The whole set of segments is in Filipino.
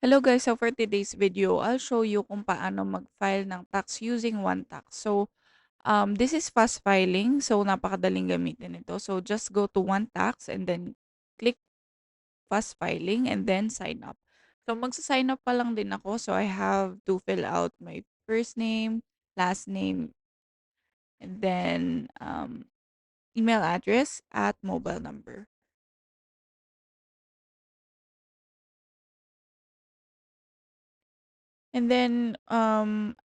Hello guys, so for today's video, I'll show you kung paano mag-file ng tax using OneTax. So, this is fast filing. So, napakadaling gamitin ito. So, just go to OneTax and then click fast filing and then sign up. So, magsa-sign up pa lang din ako. So, I have to fill out my first name, last name, and then email address at mobile number. And then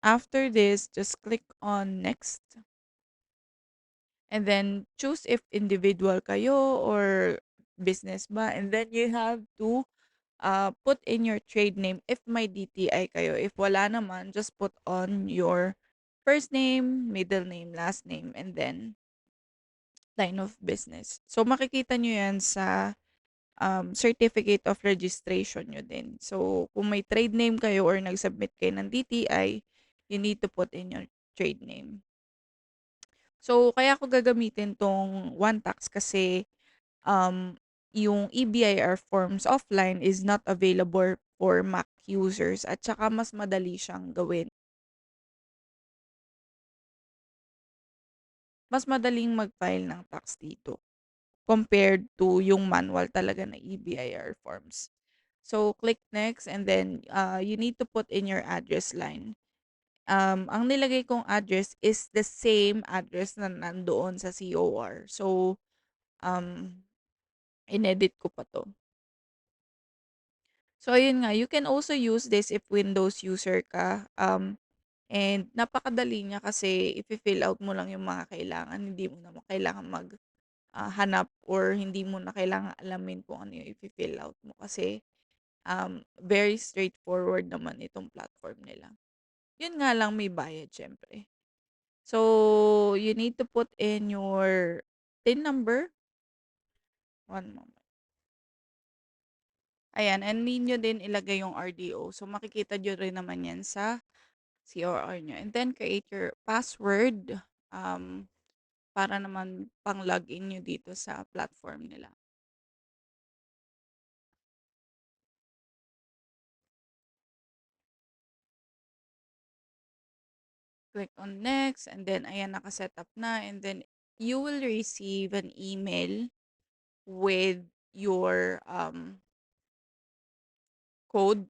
after this, just click on next. And then choose if individual kayo or business ba. And then you have to put in your trade name if may DTI kayo. If wala naman, just put on your first name, middle name, last name, and then line of business. So makikita nyo yan sa certificate of registration nyo din. So kung may trade name kayo or nag-submit kayo ng DTI, you need to put in your trade name. So, kaya ko gagamitin tong OneTax kasi um, yung EBIR forms offline is not available for Mac users at saka mas madali siyang gawin. Mas madaling mag-file ng tax dito compared to yung manual talaga na EBIR forms. So, click next and then you need to put in your address line. Ang nilagay kong address is the same address na nandoon sa COR. So, um, inedit ko pa 'to. So, ayun nga, you can also use this if Windows user ka, and napakadali niya kasi ifi-fill out mo lang yung mga kailangan, hindi mo naman kailangan hanap or hindi mo na kailangang alamin kung ano yung ifi-fill out mo kasi, very straightforward naman itong platform nila. Yun nga lang may bayad siyempre. So, you need to put in your TIN number. One moment. Ayan, and need nyo din ilagay yung RDO. So, makikita nyo rin naman yan sa COR nyo. And then, create your password para naman pang-login nyo dito sa platform nila. Click on next, and then, ayan, nakaset up na. And then, you will receive an email with your code.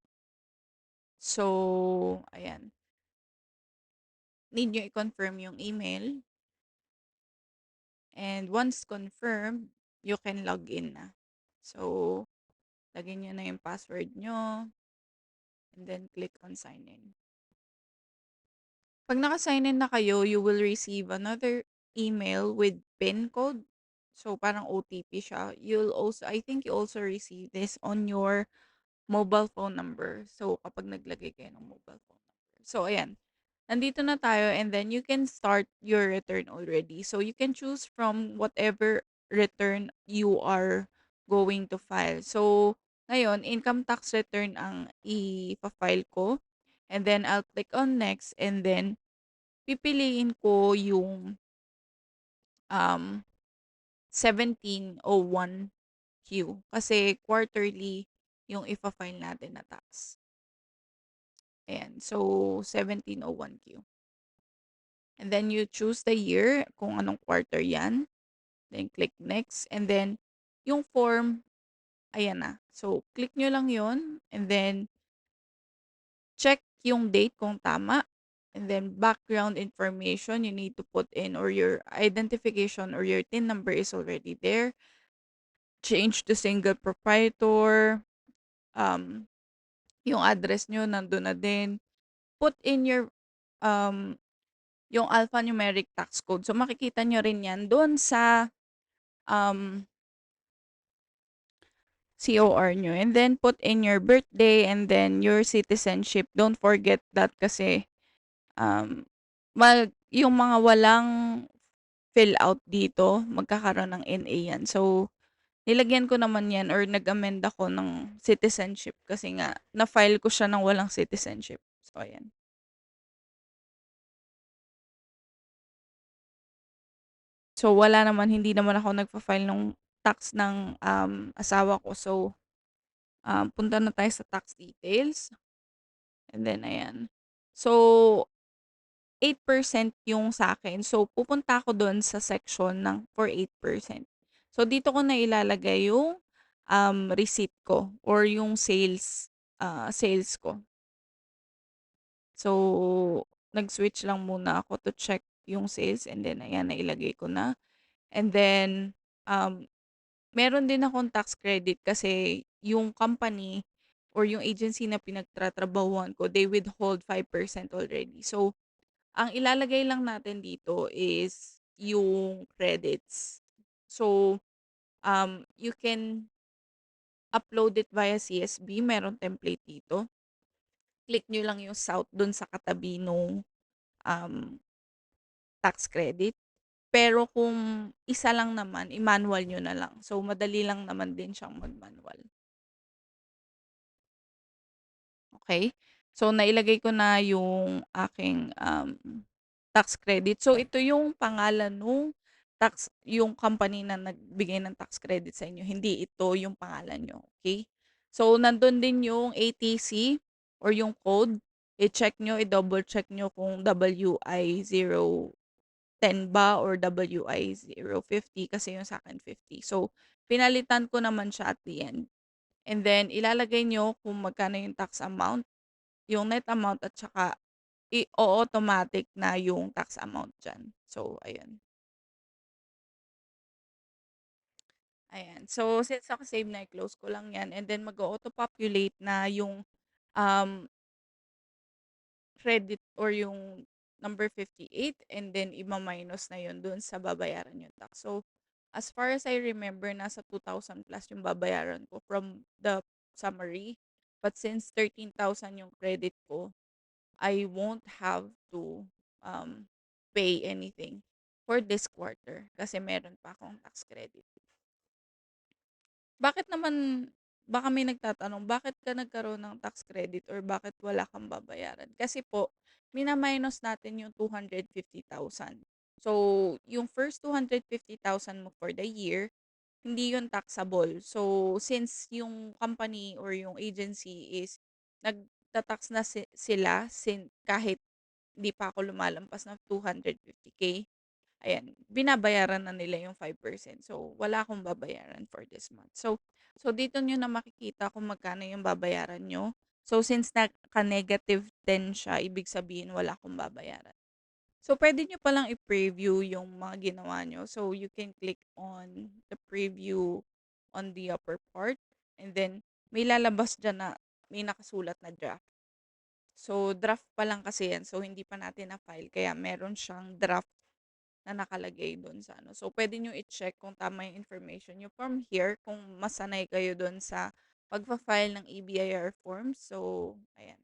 So, ayan. Need nyo i-confirm yung email. And once confirmed, you can log in na. So, lagyan nyo na yung password nyo. And then, click on sign in. Pag naka-sign in na kayo, you will receive another email with PIN code. So, parang OTP siya. I think you also receive this on your mobile phone number. So, kapag naglagay kayo ng mobile phone number. So, ayan. Nandito na tayo and then you can start your return already. So, you can choose from whatever return you are going to file. So, ngayon, income tax return ang i-file ko. And then, I'll click on next and then pipiliin ko yung um, 1701Q kasi quarterly yung ifa-file natin na tax. Ayan. So, 1701Q. And then you choose the year kung anong quarter yan. Then click next. And then yung form, ayan na. So, click nyo lang yon and then check yung date kung tama. And then background information you need to put in or your identification or your TIN number is already there. Change to single proprietor. Um, yung address nyo nandun na din. Put in your yung alphanumeric tax code. So makikita nyo rin yan doon sa um, COR nyo. And then put in your birthday and then your citizenship. Don't forget that kasi yung mga walang fill out dito, magkakaroon ng NA yan. So, nilagyan ko naman yan or nag-amend ako ng citizenship kasi nga, na-file ko siya ng walang citizenship. So, ayan. So, wala naman, hindi naman ako nagpa-file ng tax ng asawa ko. So, Punta na tayo sa tax details, and then ayan. So, 8% yung sa akin. So, pupunta ako do'n sa section ng for 8%. So, dito ko na ilalagay yung, receipt ko or yung sales ko. So, nag-switch lang muna ako to check yung sales, and then ayan, nailagay ko na. And then, um, meron din akong tax credit kasi yung company or yung agency na pinagtatrabahuhan ko, they withhold 5% already. So, ang ilalagay lang natin dito is yung credits. So, you can upload it via CSV, meron template dito. Click nyo lang yung south dun sa katabi nung um, tax credit. Pero kung isa lang naman, i-manual nyo na lang. So, madali lang naman din siyang mag-manual. Okay? So, nailagay ko na yung aking tax credit. So, ito yung pangalan nung yung company na nagbigay ng tax credit sa inyo. Hindi ito yung pangalan nyo. Okay? So, nandun din yung ATC or yung code. I-check nyo, i-double check nyo kung WI010 ba or WI050 kasi yung sa akin 50. So, pinalitan ko naman siya at the end. And then, ilalagay nyo kung magkano yung tax amount, yung net amount, at saka i-automatic na yung tax amount dyan. So, ayan. Ayan. So, since naka-save na, i-close ko lang yan. And then, mag-auto-populate na yung um, credit or yung number 58, and then ima-minus na yun dun sa babayaran yung tax. So, as far as I remember, nasa 2,000 plus yung babayaran ko from the summary. But since 13,000 yung credit ko, I won't have to pay anything for this quarter kasi meron pa akong tax credit. Bakit naman, baka may nagtatanong, bakit ka nagkaroon ng tax credit or bakit wala kang babayaran? Kasi po, mina-minus natin yung 250,000. So, yung first 250,000 mo for the year, hindi yun taxable. So, since yung company or yung agency is nagtatax na sila kahit di pa ako lumalampas ng 250K, ayan, binabayaran na nila yung 5%. So, wala akong babayaran for this month. So dito nyo na makikita kung magkano yung babayaran nyo. So, since naka-negative 10 siya, ibig sabihin wala akong babayaran. So, pwede nyo palang i-preview yung mga ginawa nyo. So, you can click on the preview on the upper part. And then, may lalabas dyan na may nakasulat na draft. So, draft pa lang kasi yan. So, hindi pa natin na-file. Kaya, meron siyang draft na nakalagay doon sa ano. So, pwede nyo i-check kung tama yung information nyo from here, kung masanay kayo doon sa pagpa-file ng EBIR forms. So, ayan.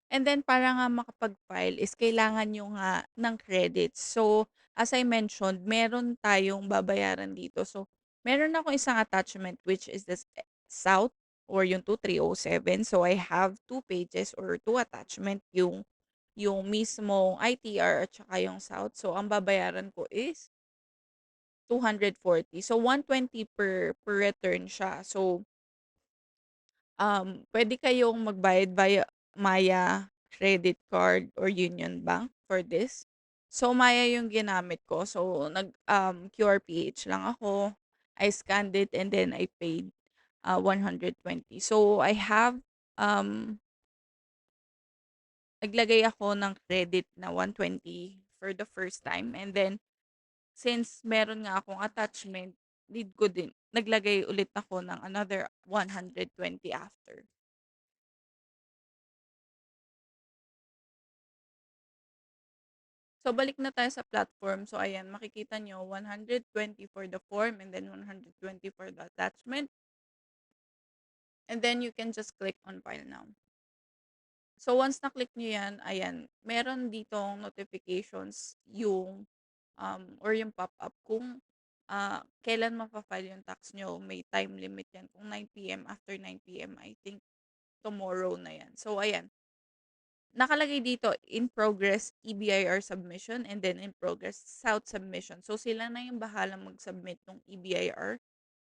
And then, para nga makapag-file is kailangan nyo nga ng credits. So, as I mentioned, meron tayong babayaran dito. So, meron akong isang attachment which is the South or yung 2307. So, I have 2 pages or 2 attachment, yung mismong ITR at saka yung South. So, ang babayaran ko is 240. So, 120 per return siya. So, pwede kayong magbayad via Maya credit card or Union Bank for this. So, Maya yung ginamit ko. So, QRPH lang ako. I scanned it and then I paid 120. So, I have naglagay ako ng credit na 120 for the first time. And then, since meron nga akong attachment, need ko din, naglagay ulit ako ng another 120 after. So, balik na tayo sa platform. So, ayan, makikita nyo, 120 for the form and then 120 for the attachment. And then, you can just click on file now. So, once na-click nyo yan, ayan, meron ditong notifications yung or yung pop-up kung kailan mapa-file yung tax nyo. May time limit yan. Kung 9 p.m., after 9 p.m., I think tomorrow na yan. So, ayan. Nakalagay dito, in progress EBIR submission and then in progress South submission. So, sila na yung bahala mag-submit ng EBIR.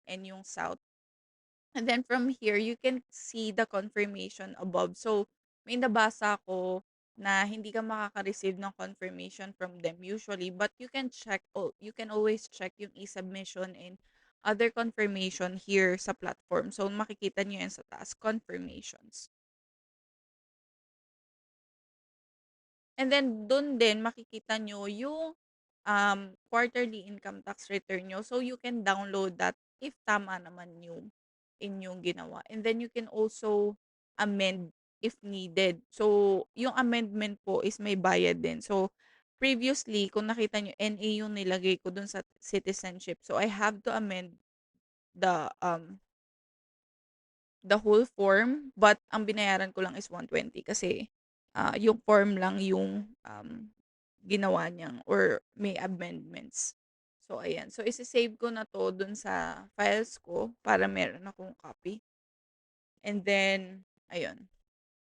and yung south. And then from here, you can see the confirmation above. So, may nabasa ko na hindi ka makaka-receive ng confirmation from them usually, but you can check, oh, you can always check yung e-submission and other confirmation here sa platform. So, makikita nyo yan sa taas, confirmations. And then dun din makikita nyo yung quarterly income tax return nyo. So you can download that if tama naman yung inyong ginawa. And then you can also amend if needed. So yung amendment po is may bayad din. So previously, kung nakita nyo, NA yung nilagay ko dun sa citizenship. So I have to amend the whole form, but ang binayaran ko lang is 120 kasi yung form lang yung ginawa niyang or may amendments. So ayan. So isi-save ko na to dun sa files ko para meron akong copy. And then ayun.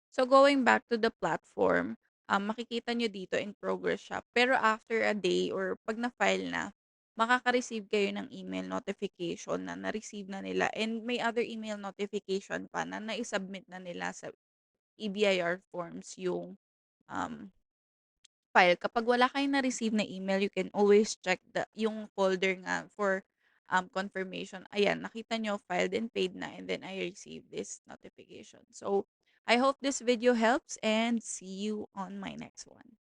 So going back to the platform, makikita nyo dito in progress siya. Pero after a day or pag na-file na, makaka-receive kayo ng email notification na na-receive na nila. And may other email notification pa na na-submit na nila sa EBIR forms yung um, file. Kapag wala kayong na-receive na email, you can always check yung folder nga for confirmation. Ayan, nakita nyo, filed and paid na, and then I received this notification. So, I hope this video helps and see you on my next one.